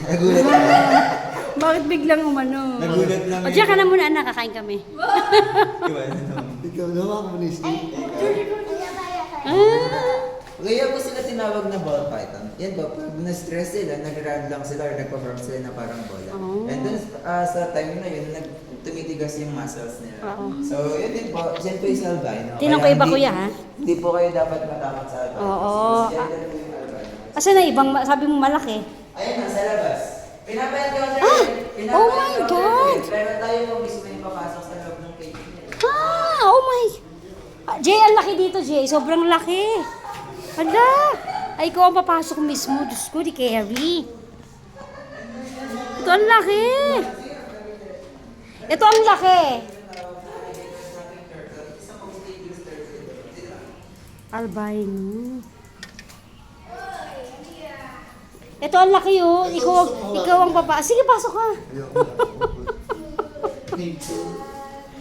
Nagulat lang. Bakit biglang umano? Nagulat lang. O, diyan ka na muna, anak. Kakain kami. Ikaw naman ako ni Steve. Kaya po sila tinawag na ball python. Yan ba, pag na-stress sila, nag-run lang sila or nag-perform sila na parang bola. Oh. And then sa time na yun, tumitigas yung muscles nila. Oo. So yun din po, dyan po yung albino. Tinang ko Kaya iba hindi- kuya, ha? Hindi po kayo dapat matakot sa albino. Oo. Mas gender po yung albino. Kasi na ibang, sabi mo malaki. Ayun na, sa labas. Pinapayag ko sir. Oh my God! Pero tayo po mismo yung papasok sa loob ng cage nila. Oh my! Jay, ang laki dito, Jay. Sobrang laki. Hala! Ay, ikaw ang papasok mismo. Diyos ko, di carry. Ito ang laki. Ito ang laki. Albino. Ito ang laki, oh. Ikaw ang papasok. Sige, pasok ka. Ayoko.